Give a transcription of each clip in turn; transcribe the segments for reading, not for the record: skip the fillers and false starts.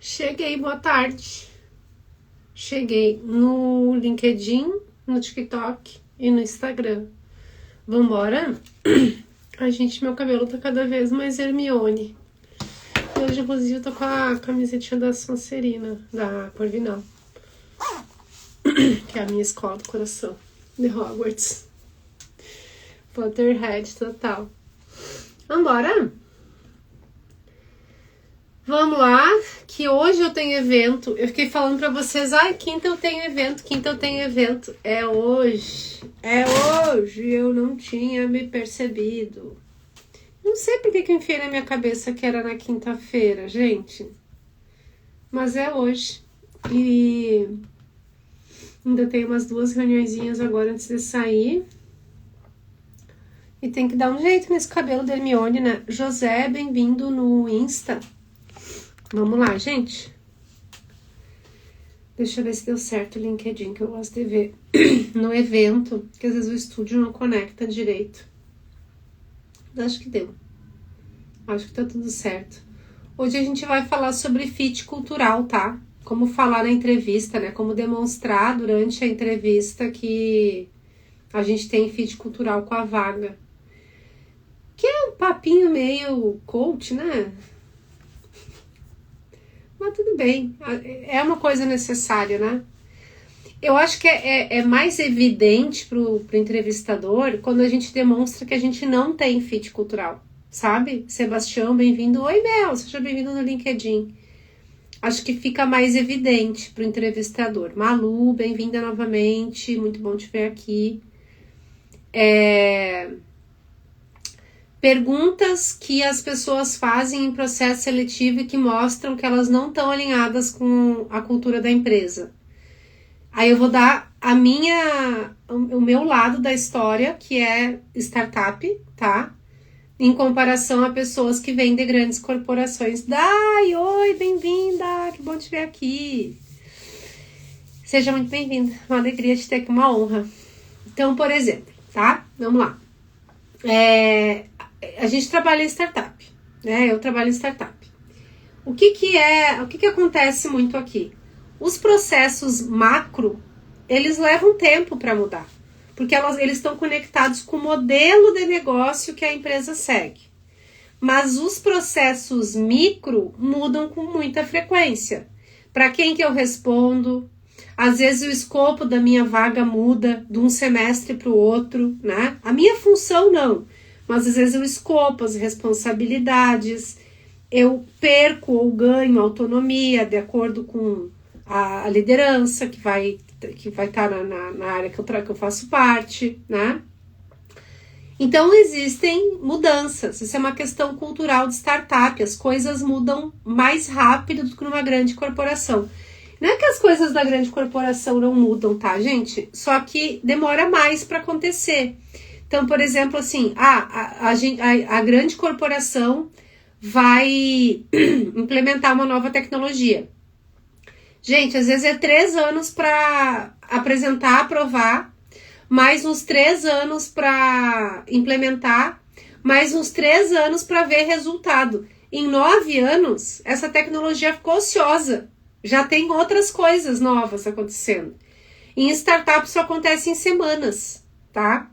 Cheguei, boa tarde. Cheguei no LinkedIn, no TikTok e no Instagram. Vambora? Ai, gente, meu cabelo tá cada vez mais Hermione. E hoje, inclusive, eu tô com a camisetinha da Sonserina, da Corvinal. Que é a minha escola do coração, de Hogwarts. Potterhead total. Vambora? Vamos lá, que hoje eu tenho evento. Eu fiquei falando pra vocês, quinta eu tenho evento. É hoje, eu não tinha me percebido. Não sei porque que eu enfiei na minha cabeça que era na quinta-feira, gente. Mas é hoje. E ainda tenho umas 2 reuniõezinhas agora antes de sair. E tem que dar um jeito nesse cabelo da Hermione, né? José, bem-vindo no Insta. Vamos lá, gente. Deixa eu ver se deu certo o LinkedIn, que eu gosto de ver no evento, que às vezes o estúdio não conecta direito. Mas acho que deu. Acho que tá tudo certo. Hoje a gente vai falar sobre fit cultural, tá? Como falar na entrevista, né? Como demonstrar durante a entrevista que a gente tem fit cultural com a vaga. Que é um papinho meio coach, né? Mas tudo bem, é uma coisa necessária, né? Eu acho que é mais evidente pro entrevistador quando a gente demonstra que a gente não tem fit cultural, sabe? Sebastião, bem-vindo. Oi, Mel, seja bem-vindo no LinkedIn. Acho que fica mais evidente pro entrevistador. Malu, bem-vinda novamente, muito bom te ver aqui. Perguntas que as pessoas fazem em processo seletivo e que mostram que elas não estão alinhadas com a cultura da empresa. Aí eu vou dar o meu lado da história, que é startup, tá? Em comparação a pessoas que vêm de grandes corporações. Dai, oi, bem-vinda, que bom te ver aqui. Seja muito bem-vinda, uma alegria te ter aqui, uma honra. Então, por exemplo, tá? Vamos lá. A gente trabalha em startup, né? Eu trabalho em startup. O que acontece muito aqui? Os processos macro, eles levam tempo para mudar, porque eles estão conectados com o modelo de negócio que a empresa segue. Mas os processos micro mudam com muita frequência. Para quem que eu respondo? Às vezes o escopo da minha vaga muda de um semestre para o outro, né? A minha função não. Mas às vezes eu escopo as responsabilidades, eu perco ou ganho autonomia de acordo com a liderança que vai estar na área que eu faço parte, né? Então existem mudanças, isso é uma questão cultural de startup, as coisas mudam mais rápido do que numa grande corporação. Não é que as coisas da grande corporação não mudam, tá, gente? Só que demora mais para acontecer. Então, por exemplo, assim, a grande corporação vai implementar uma nova tecnologia. Gente, às vezes é 3 anos para apresentar, aprovar, mais uns 3 anos para implementar, mais uns 3 anos para ver resultado. Em 9 anos, essa tecnologia ficou ociosa. Já tem outras coisas novas acontecendo. Em startup isso acontece em semanas, tá?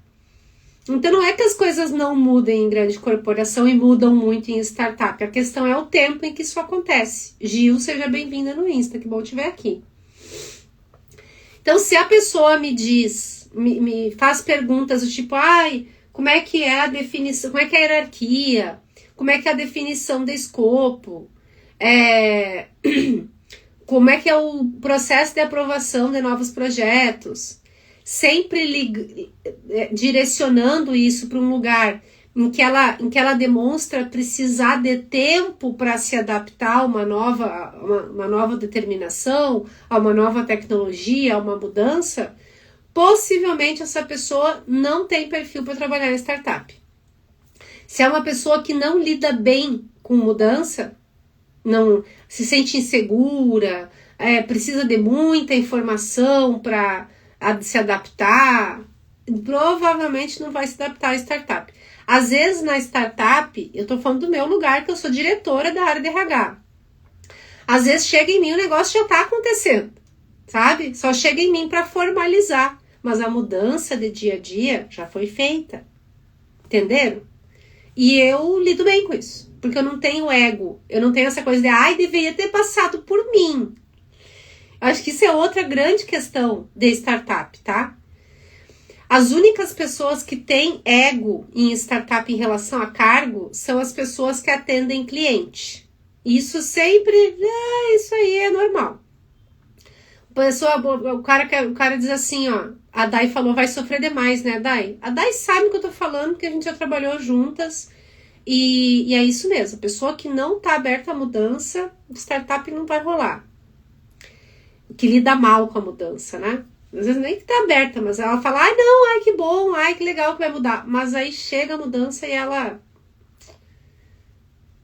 Então não é que as coisas não mudem em grande corporação e mudam muito em startup. A questão é o tempo em que isso acontece. Gil, seja bem-vinda no Insta, que bom te ver aqui. Então se a pessoa me diz, me faz perguntas do tipo, como é que é a definição, como é que é a hierarquia, como é que é a definição de escopo, como é que é o processo de aprovação de novos projetos, sempre direcionando isso para um lugar em que ela demonstra precisar de tempo para se adaptar a uma nova determinação, a uma nova tecnologia, a uma mudança, possivelmente essa pessoa não tem perfil para trabalhar em startup. Se é uma pessoa que não lida bem com mudança, não se sente insegura, precisa de muita informação para se adaptar, provavelmente não vai se adaptar à startup. Às vezes na startup, eu tô falando do meu lugar, que eu sou diretora da área de RH. Às vezes chega em mim, o negócio já tá acontecendo, sabe? Só chega em mim para formalizar. Mas a mudança de dia a dia já foi feita. Entenderam? E eu lido bem com isso. Porque eu não tenho ego. Eu não tenho essa coisa de, ai, deveria ter passado por mim. Acho que isso é outra grande questão de startup, tá? As únicas pessoas que têm ego em startup em relação a cargo são as pessoas que atendem cliente. Isso sempre, isso aí é normal. O cara diz assim, ó, a Dai falou, vai sofrer demais, né, Dai? A Dai sabe o que eu tô falando, porque a gente já trabalhou juntas, e é isso mesmo. A pessoa que não tá aberta à mudança, startup não vai rolar. Que lida mal com a mudança, né? Às vezes nem que tá aberta, mas ela fala, ai não, ai que bom, ai que legal que vai mudar. Mas aí chega a mudança e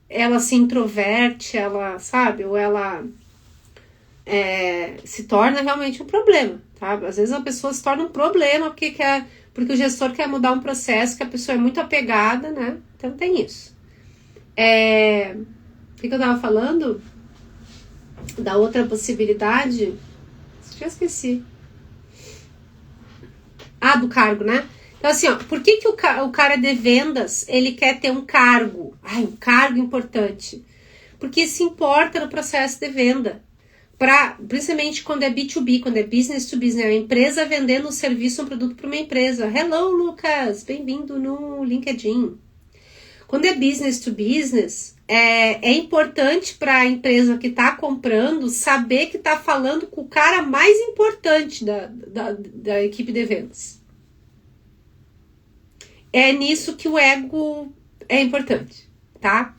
ela se introverte, ela, sabe, ou ela se torna realmente um problema, tá? Às vezes a pessoa se torna um problema porque o gestor quer mudar um processo que a pessoa é muito apegada, né? Então tem isso. O que eu tava falando? Da outra possibilidade? Já esqueci. Do cargo, né? Então assim, ó, por que o cara de vendas, ele quer ter um cargo? Um cargo importante. Porque se importa no processo de venda. Principalmente quando é B2B, quando é business to business, é uma empresa vendendo um serviço, um produto para uma empresa. Hello, Lucas, bem-vindo no LinkedIn. Quando é business to business, é importante para a empresa que está comprando saber que está falando com o cara mais importante da equipe de vendas. É nisso que o ego é importante, tá?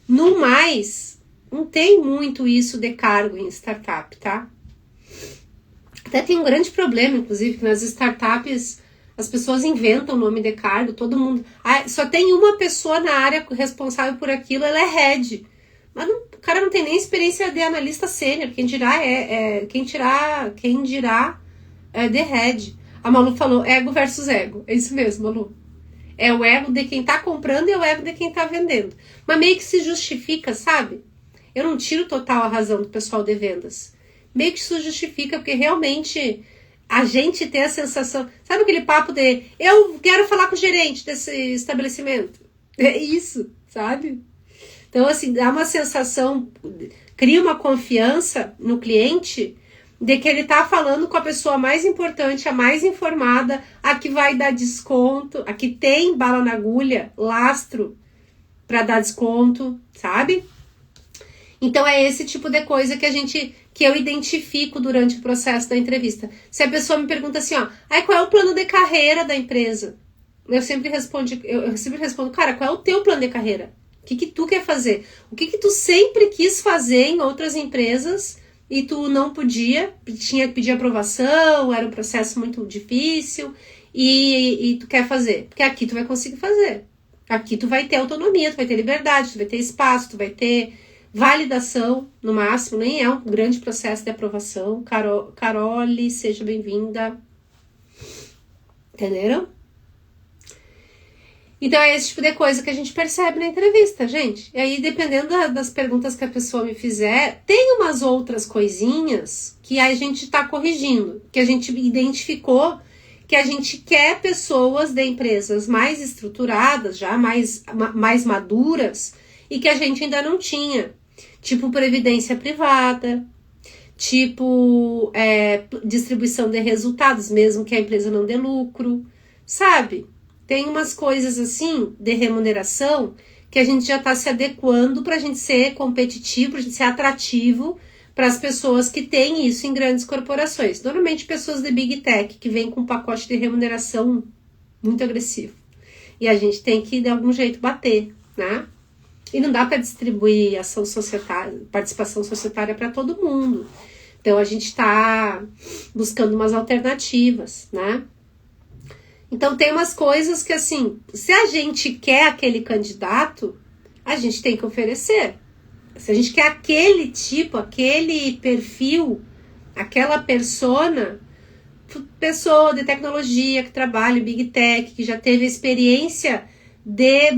No mais, não tem muito isso de cargo em startup, tá? Até tem um grande problema, inclusive, que nas startups as pessoas inventam o nome de cargo, todo mundo... só tem uma pessoa na área responsável por aquilo, ela é head. Mas o cara não tem nem experiência de analista sênior, quem dirá de head. A Malu falou ego versus ego. É isso mesmo, Malu. É o ego de quem tá comprando e é o ego de quem tá vendendo. Mas meio que se justifica, sabe? Eu não tiro total a razão do pessoal de vendas. Meio que isso justifica, porque realmente a gente tem a sensação... Sabe aquele papo de eu quero falar com o gerente desse estabelecimento? É isso, sabe? Então, assim, dá uma sensação... Cria uma confiança no cliente de que ele tá falando com a pessoa mais importante, a mais informada, a que vai dar desconto, a que tem bala na agulha, lastro para dar desconto, sabe? Então é esse tipo de coisa que eu identifico durante o processo da entrevista. Se a pessoa me pergunta assim, ó, qual é o plano de carreira da empresa? Eu sempre respondo, cara, qual é o teu plano de carreira? O que tu quer fazer? O que tu sempre quis fazer em outras empresas e tu não podia, tinha que pedir aprovação, era um processo muito difícil e tu quer fazer? Porque aqui tu vai conseguir fazer. Aqui tu vai ter autonomia, tu vai ter liberdade, tu vai ter espaço, tu vai ter validação, no máximo, nem é um grande processo de aprovação. Carole, seja bem-vinda. Entenderam? Então é esse tipo de coisa que a gente percebe na entrevista, gente. E aí, dependendo das perguntas que a pessoa me fizer, tem umas outras coisinhas que a gente tá corrigindo, que a gente identificou que a gente quer pessoas de empresas mais estruturadas, já mais maduras, e que a gente ainda não tinha. Tipo previdência privada, tipo distribuição de resultados, mesmo que a empresa não dê lucro, sabe? Tem umas coisas assim de remuneração que a gente já está se adequando para a gente ser competitivo, para a gente ser atrativo para as pessoas que têm isso em grandes corporações. Normalmente pessoas de Big Tech que vêm com um pacote de remuneração muito agressivo. E a gente tem que, de algum jeito, bater, né? E não dá para distribuir ação societária, participação societária para todo mundo. Então a gente está buscando umas alternativas, né? Então tem umas coisas que, assim, se a gente quer aquele candidato, a gente tem que oferecer. Se a gente quer aquele tipo, aquele perfil, aquela pessoa de tecnologia que trabalha em Big Tech, que já teve experiência de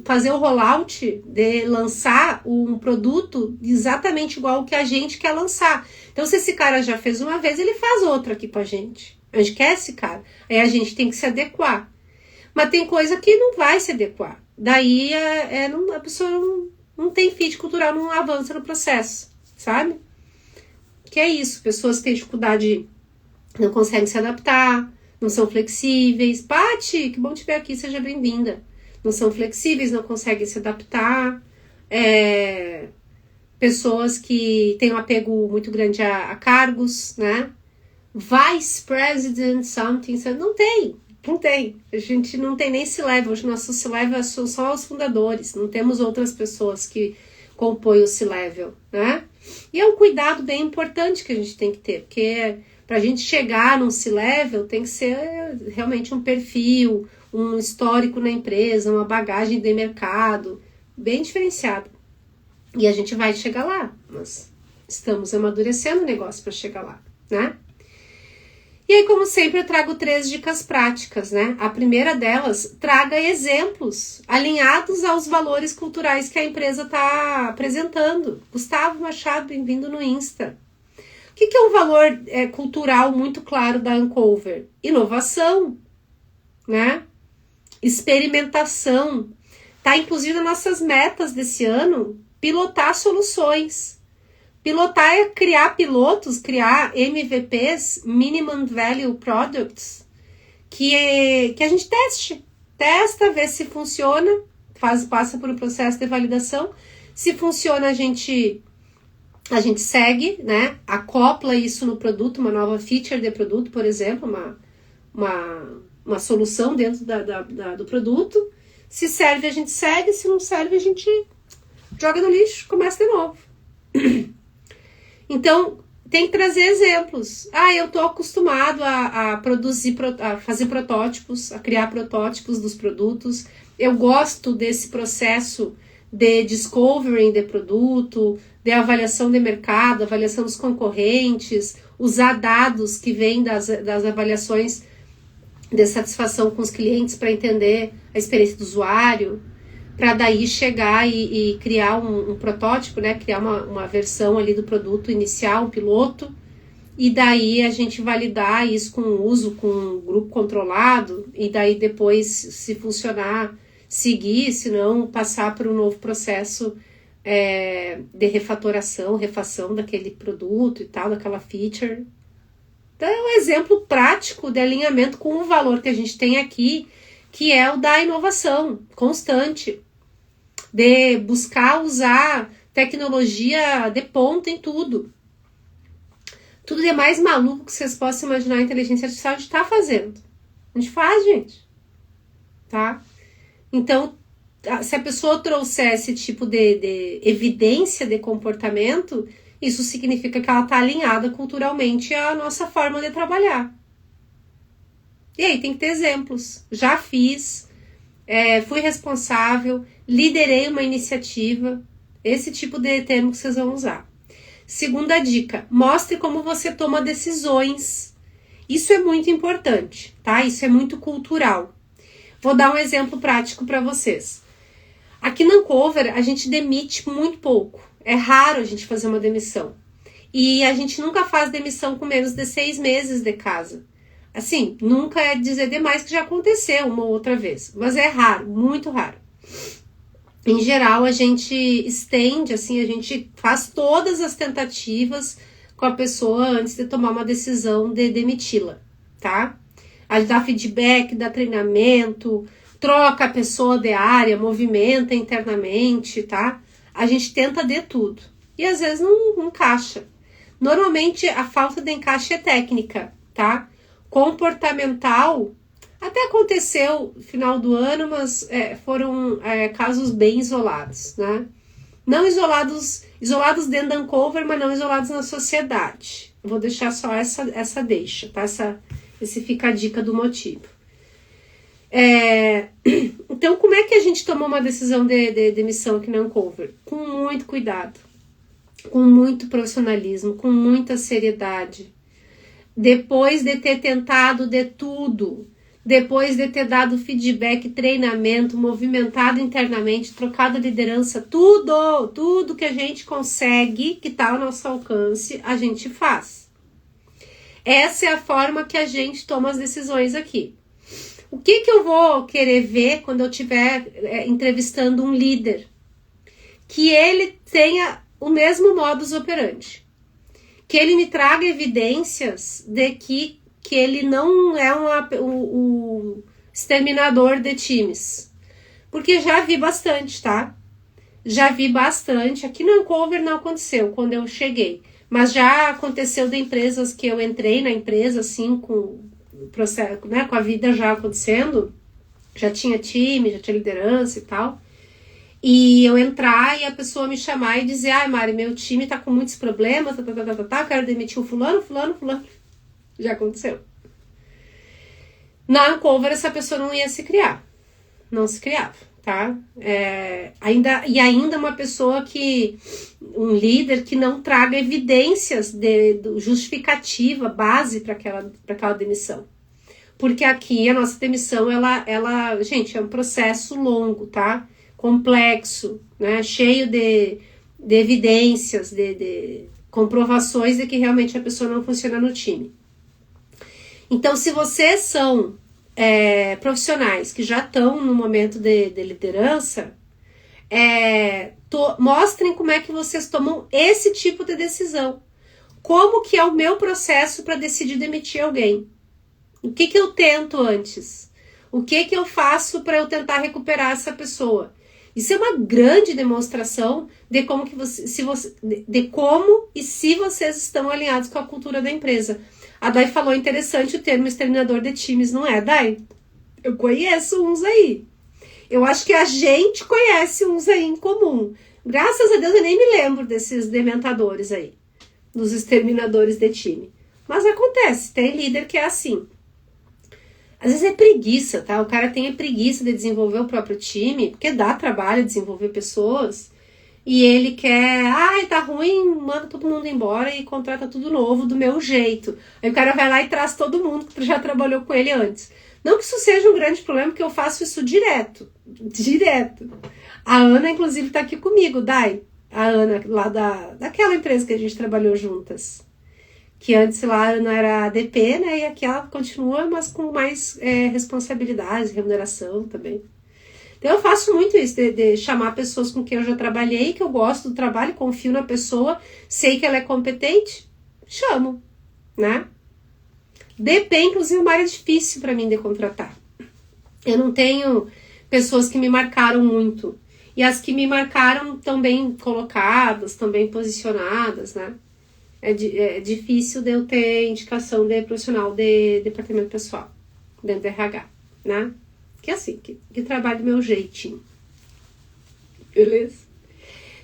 fazer o rollout, de lançar um produto exatamente igual ao que a gente quer lançar. Então, se esse cara já fez uma vez, ele faz outra aqui com a gente. A gente quer esse cara. Aí a gente tem que se adequar. Mas tem coisa que não vai se adequar. Daí a pessoa não tem fit cultural, não avança no processo, sabe? Que é isso. Pessoas que têm dificuldade, não conseguem se adaptar, não são flexíveis. Pati, que bom te ver aqui, seja bem-vinda. Não são flexíveis, não conseguem se adaptar. Pessoas que têm um apego muito grande a cargos, né? Vice President something, não tem. A gente não tem nem C-Level. Hoje nosso C-Level são só os fundadores. Não temos outras pessoas que compõem o C-Level, né? E é um cuidado bem importante que a gente tem que ter, porque para a gente chegar num C-Level tem que ser realmente um perfil, um histórico na empresa, uma bagagem de mercado bem diferenciada. E a gente vai chegar lá, mas estamos amadurecendo o negócio para chegar lá, né? E aí, como sempre, eu trago 3 dicas práticas, né? A primeira delas, traga exemplos alinhados aos valores culturais que a empresa está apresentando. Gustavo Machado, bem-vindo no Insta. O que é um valor cultural muito claro da Uncover? Inovação, né? Experimentação. Tá inclusive nas nossas metas desse ano, pilotar soluções. Pilotar é criar pilotos, criar MVPs, Minimum Value Products, que a gente testa, vê se funciona, passa por um processo de validação. Se funciona, a gente segue, né? Acopla isso no produto, uma nova feature de produto, por exemplo, uma solução dentro do produto. Se serve, a gente segue, se não serve, a gente joga no lixo, começa de novo. Então, tem que trazer exemplos. Eu estou acostumado a produzir, a fazer protótipos, a criar protótipos dos produtos. Eu gosto desse processo de discovering de produto, de avaliação de mercado, avaliação dos concorrentes, usar dados que vêm das avaliações de satisfação com os clientes para entender a experiência do usuário, para daí chegar e criar um protótipo, né? Criar uma versão ali do produto inicial, um piloto, e daí a gente validar isso com o uso, com um grupo controlado, e daí depois, se funcionar, seguir, se não, passar por um novo processo de refação daquele produto e tal, daquela feature. Então é um exemplo prático de alinhamento com o valor que a gente tem aqui, que é o da inovação constante, de buscar usar tecnologia de ponta em tudo. Tudo de mais maluco que vocês possam imaginar a inteligência artificial a gente está fazendo. A gente faz, gente. Tá? Então, se a pessoa trouxer esse tipo de evidência de comportamento, isso significa que ela está alinhada culturalmente à nossa forma de trabalhar. E aí tem que ter exemplos. Já fiz, fui responsável, liderei uma iniciativa, esse tipo de termo que vocês vão usar. Segunda dica, mostre como você toma decisões. Isso é muito importante, tá? Isso é muito cultural. Vou dar um exemplo prático para vocês. Aqui na Uncover, a gente demite muito pouco. É raro a gente fazer uma demissão. E a gente nunca faz demissão com menos de 6 meses de casa. Assim, nunca é dizer demais que já aconteceu uma ou outra vez. Mas é raro, muito raro. Em geral, a gente estende, assim, a gente faz todas as tentativas com a pessoa antes de tomar uma decisão de demiti-la, tá? A gente dá feedback, dá treinamento, troca a pessoa de área, movimenta internamente, tá? A gente tenta de tudo. E às vezes não encaixa. Normalmente, a falta de encaixe é técnica, tá? Comportamental, até aconteceu no final do ano, mas foram casos bem isolados, né? Não isolados dentro da Uncover, mas não isolados na sociedade. Eu vou deixar só essa deixa, tá? Esse fica a dica do motivo. Então, como é que a gente tomou uma decisão de demissão aqui na Uncover? Com muito cuidado, com muito profissionalismo, com muita seriedade. Depois de ter tentado de tudo, depois de ter dado feedback, treinamento, movimentado internamente, trocado liderança, tudo que a gente consegue, que está ao nosso alcance, a gente faz. Essa é a forma que a gente toma as decisões aqui. O que eu vou querer ver quando eu estiver entrevistando um líder? Que ele tenha o mesmo modus operandi. Que ele me traga evidências de que ele não é o exterminador de times. Porque já vi bastante, tá? Já vi bastante. Aqui no Ancover não aconteceu quando eu cheguei. Mas já aconteceu de empresas que eu entrei na empresa, assim, com o processo, né, com a vida já acontecendo. Já tinha time, já tinha liderança e tal. E eu entrar e a pessoa me chamar e dizer, ai, Mari, meu time tá com muitos problemas, eu quero demitir o fulano. Já aconteceu. Na Ancover, essa pessoa não ia se criar. Não se criava, tá? Ainda uma pessoa um líder que não traga evidências de justificativa, base para aquela demissão. Porque aqui a nossa demissão, gente, é um processo longo, tá? Complexo, né? Cheio de evidências, de comprovações de que realmente a pessoa não funciona no time. Então, se vocês são profissionais que já estão no momento de liderança, mostrem como é que vocês tomam esse tipo de decisão. Como que é o meu processo para decidir demitir alguém? O que eu tento antes? O que eu faço para eu tentar recuperar essa pessoa? Isso é uma grande demonstração de como como e se vocês estão alinhados com a cultura da empresa. A Dai falou interessante o termo exterminador de times, não é, Dai? Eu conheço uns aí. Eu acho que a gente conhece uns aí em comum. Graças a Deus eu nem me lembro desses dementadores aí, dos exterminadores de time. Mas acontece, tem líder que é assim. Às vezes é preguiça, tá? O cara tem preguiça de desenvolver o próprio time, porque dá trabalho desenvolver pessoas, e ele quer, tá ruim, manda todo mundo embora e contrata tudo novo do meu jeito. Aí o cara vai lá e traz todo mundo que já trabalhou com ele antes. Não que isso seja um grande problema, porque eu faço isso direto. A Ana, inclusive, tá aqui comigo, Dai. A Ana, lá daquela empresa que a gente trabalhou juntas. Que antes lá a Ana era ADP, né? E aqui ela continua, mas com mais responsabilidades, remuneração também. Então eu faço muito isso, de chamar pessoas com quem eu já trabalhei, que eu gosto do trabalho, confio na pessoa, sei que ela é competente, chamo, né? DP, inclusive, é uma área difícil para mim de contratar. Eu não tenho pessoas que me marcaram muito. E as que me marcaram estão bem colocadas, estão bem posicionadas, né? É difícil de eu ter indicação de profissional de departamento pessoal, dentro do RH, né? Que é assim, que trabalho do meu jeitinho. Beleza?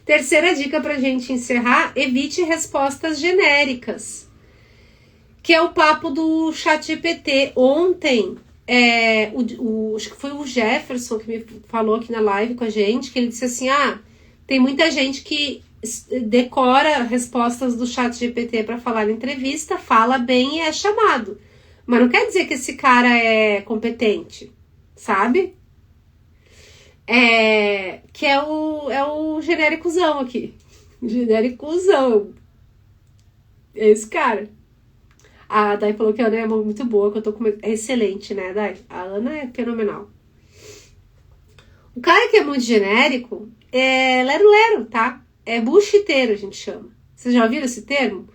Terceira dica pra gente encerrar, evite respostas genéricas. Que é o papo do ChatGPT. Ontem, acho que foi o Jefferson que me falou aqui na live com a gente, que ele disse assim, tem muita gente que decora respostas do ChatGPT para falar em entrevista, fala bem e é chamado. Mas não quer dizer que esse cara é competente, sabe? Que é o genéricozão aqui. Genéricozão. É esse cara. A Dai falou que a Ana é muito boa, que eu tô com... É excelente, né, Dai? A Ana é fenomenal. O cara que é muito genérico é lero-lero, tá? É bullshiteiro, a gente chama. Vocês já ouviram esse termo?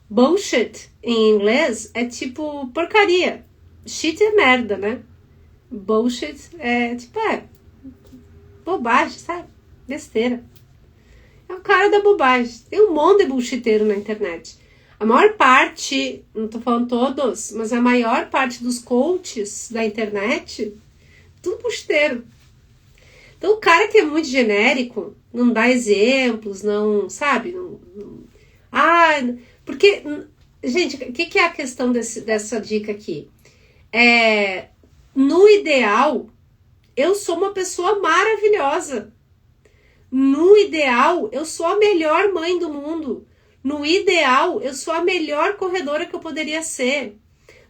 Bullshit, em inglês, é tipo porcaria. Shit é merda, né? Bullshit é tipo, bobagem, sabe? Besteira. É o cara da bobagem. Tem um monte de bullshiteiro na internet. A maior parte, não tô falando todos, mas a maior parte dos coaches da internet, tudo bullshiteiro. Então, o cara que é muito genérico, não dá exemplos, não, sabe? Porque, gente, o que é a questão dessa dica aqui? No ideal, eu sou uma pessoa maravilhosa. No ideal, eu sou a melhor mãe do mundo. No ideal, eu sou a melhor corredora que eu poderia ser.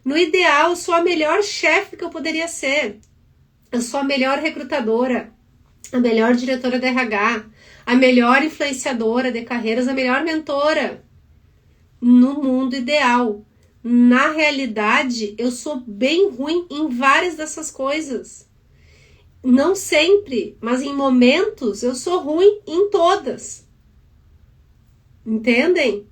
No ideal, eu sou a melhor chefe que eu poderia ser. Eu sou a melhor recrutadora, a melhor diretora de RH, a melhor influenciadora de carreiras, a melhor mentora. No mundo ideal. Na realidade, eu sou bem ruim em várias dessas coisas. Não sempre, mas em momentos eu sou ruim em todas. Entendem?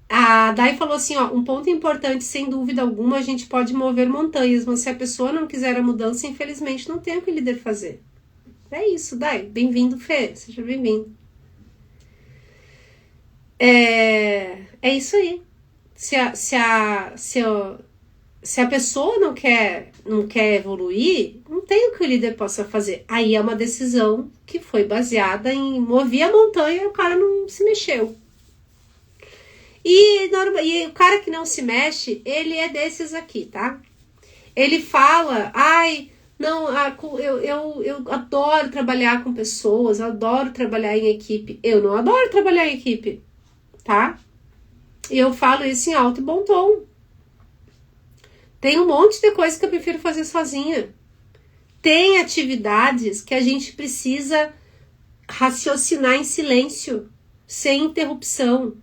A Dai falou assim, ó, um ponto importante, sem dúvida alguma, a gente pode mover montanhas, mas se a pessoa não quiser a mudança, infelizmente não tem o que o líder fazer. É isso, Dai. Bem-vindo, Fê. Seja bem-vindo. É isso aí. Se a pessoa não quer evoluir, não tem o que o líder possa fazer. Aí é uma decisão que foi baseada em mover a montanha e o cara não se mexeu. E o cara que não se mexe, ele é desses aqui, tá? Ele fala, não, eu adoro trabalhar com pessoas, adoro trabalhar em equipe. Eu não adoro trabalhar em equipe, tá? E eu falo isso em alto e bom tom. Tem um monte de coisa que eu prefiro fazer sozinha. Tem atividades que a gente precisa raciocinar em silêncio, sem interrupção.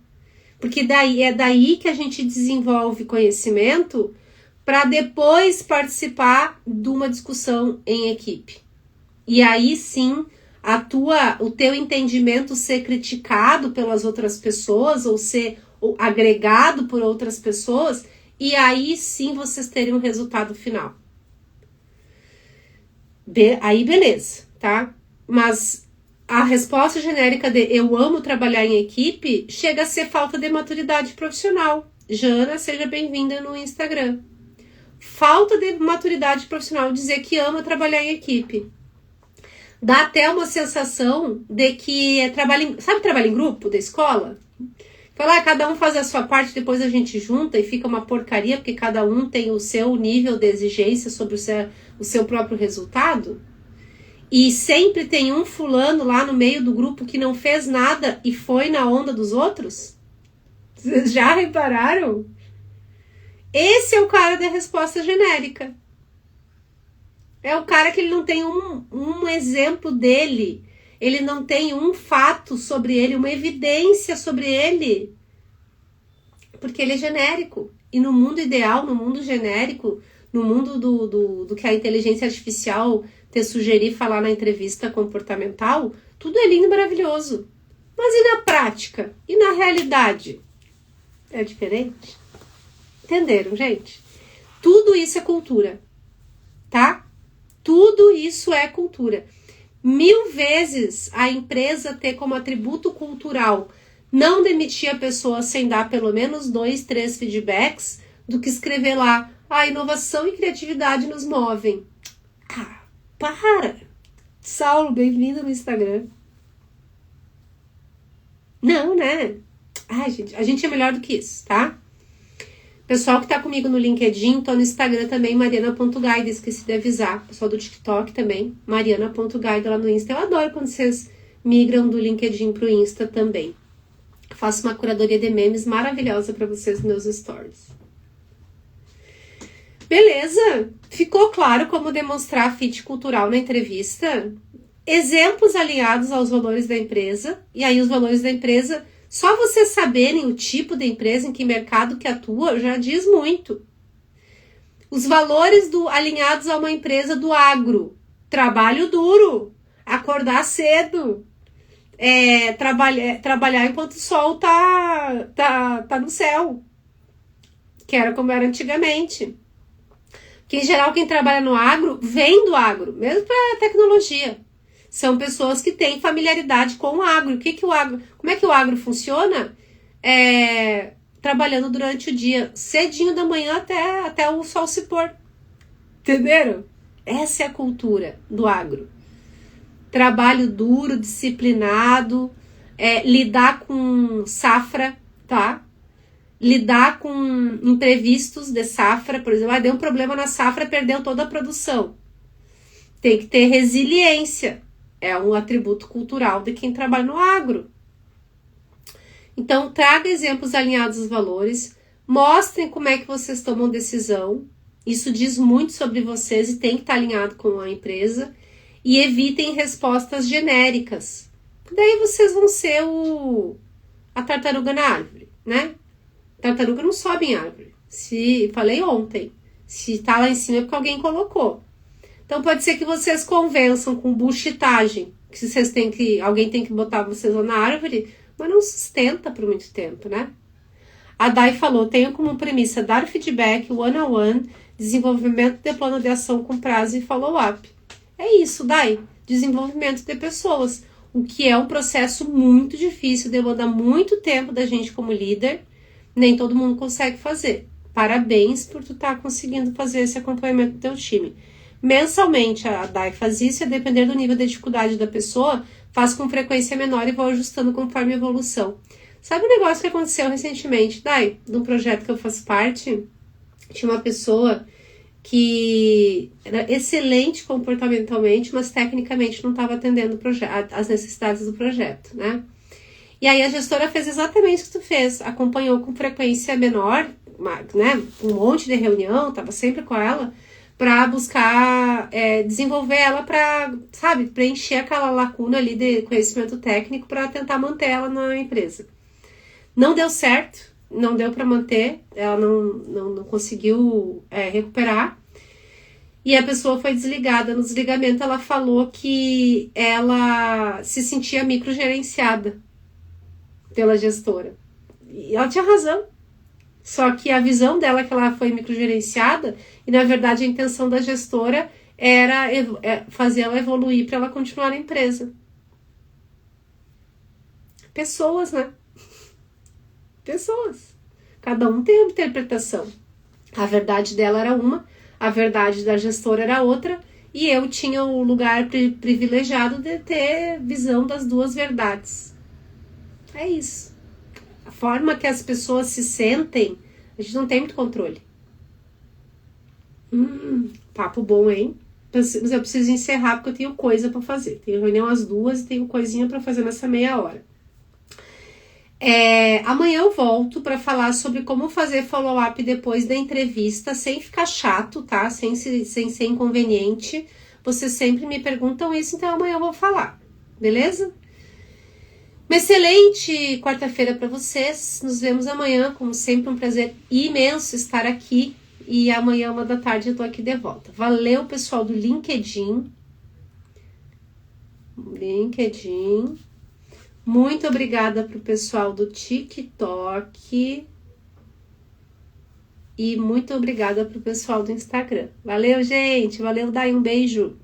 Porque é daí que a gente desenvolve conhecimento para depois participar de uma discussão em equipe. E aí sim, o teu entendimento ser criticado pelas outras pessoas ou ser agregado por outras pessoas, e aí sim vocês terem um resultado final. Aí beleza, tá? Mas a resposta genérica de eu amo trabalhar em equipe chega a ser falta de maturidade profissional. Jana, seja bem-vinda no Instagram. Falta de maturidade profissional, dizer que ama trabalhar em equipe. Dá até uma sensação de que sabe trabalho em grupo da escola? Fala, cada um faz a sua parte, depois a gente junta e fica uma porcaria, porque cada um tem o seu nível de exigência sobre o seu próprio resultado. E sempre tem um fulano lá no meio do grupo que não fez nada e foi na onda dos outros? Vocês já repararam? Esse é o cara da resposta genérica. É o cara que ele não tem um exemplo dele. Ele não tem um fato sobre ele, uma evidência sobre ele. Porque ele é genérico. E no mundo ideal, no mundo genérico, no mundo do que a inteligência artificial te sugerir falar na entrevista comportamental, tudo é lindo e maravilhoso. Mas e na prática? E na realidade? É diferente? Entenderam, gente? Tudo isso é cultura, tá? Tudo isso é cultura. 1000 vezes a empresa ter como atributo cultural não demitir a pessoa sem dar pelo menos 2, 3 feedbacks do que escrever lá, inovação e criatividade nos movem. Para! Saulo, bem-vindo no Instagram. Não, né? Gente, a gente é melhor do que isso, tá? Pessoal que tá comigo no LinkedIn, tô no Instagram também, mariana.guide, esqueci de avisar. Pessoal do TikTok também, mariana.guide lá no Insta. Eu adoro quando vocês migram do LinkedIn pro Insta também. Faço uma curadoria de memes maravilhosa para vocês nos meus stories. Beleza? Ficou claro como demonstrar fit cultural na entrevista? Exemplos alinhados aos valores da empresa. E aí os valores da empresa, só vocês saberem o tipo de empresa, em que mercado que atua, já diz muito. Os valores alinhados a uma empresa do agro. Trabalho duro. Acordar cedo. Trabalhar enquanto o sol tá no céu. Que era como era antigamente. Que, em geral, quem trabalha no agro, vem do agro, mesmo para tecnologia. São pessoas que têm familiaridade com o agro. Como é que o agro funciona? Trabalhando durante o dia, cedinho da manhã até o sol se pôr. Entenderam? Essa é a cultura do agro. Trabalho duro, disciplinado, lidar com safra, tá? Lidar com imprevistos de safra, por exemplo, deu um problema na safra, perdeu toda a produção. Tem que ter resiliência, é um atributo cultural de quem trabalha no agro. Então, traga exemplos alinhados aos valores, Mostrem como é que vocês tomam decisão. Isso diz muito sobre vocês e tem que estar alinhado com a empresa. E evitem respostas genéricas. Daí vocês vão ser a tartaruga na árvore, né? Tartaruga não sobe em árvore. Falei ontem. Se tá lá em cima é porque alguém colocou. Então pode ser que vocês convençam com bullshitagem. Que alguém tem que botar vocês lá na árvore, mas não sustenta por muito tempo, né? A Dai falou, tenho como premissa dar feedback one-on-one, desenvolvimento de plano de ação com prazo e follow-up. É isso, Dai, desenvolvimento de pessoas, o que é um processo muito difícil, demanda muito tempo da gente como líder, nem todo mundo consegue fazer. Parabéns por tu estar conseguindo fazer esse acompanhamento do teu time. Mensalmente a Dai faz isso, a depender do nível de dificuldade da pessoa, faz com frequência menor e vou ajustando conforme a evolução. Sabe um negócio que aconteceu recentemente, Dai? De um projeto que eu faço parte, tinha uma pessoa que era excelente comportamentalmente, mas tecnicamente não estava atendendo as necessidades do projeto, né? E aí a gestora fez exatamente o que tu fez, acompanhou com frequência menor, né? Um monte de reunião, estava sempre com ela, para buscar desenvolver ela para, sabe, preencher aquela lacuna ali de conhecimento técnico para tentar manter ela na empresa. Não deu certo, não deu para manter, ela não conseguiu recuperar e a pessoa foi desligada. No desligamento ela falou que ela se sentia microgerenciada pela gestora. E ela tinha razão. Só que a visão dela é que ela foi microgerenciada e na verdade a intenção da gestora era fazer ela evoluir para ela continuar na empresa. Pessoas, né? Pessoas. Cada um tem uma interpretação. A verdade dela era uma, a verdade da gestora era outra, e eu tinha o lugar privilegiado de ter visão das duas verdades. É isso. A forma que as pessoas se sentem, a gente não tem muito controle. Papo bom, hein? Mas eu preciso encerrar porque eu tenho coisa para fazer. Tenho reunião às 2 e tenho coisinha para fazer nessa meia hora. Amanhã eu volto para falar sobre como fazer follow-up depois da entrevista, sem ficar chato, tá? Sem ser inconveniente. Vocês sempre me perguntam isso, então amanhã eu vou falar, beleza? Uma excelente quarta-feira para vocês. Nos vemos amanhã, como sempre, um prazer imenso estar aqui. E amanhã, 1h eu tô aqui de volta. Valeu, pessoal do LinkedIn. Muito obrigada pro pessoal do TikTok. E muito obrigada pro pessoal do Instagram. Valeu, gente. Valeu, Dai. Um beijo.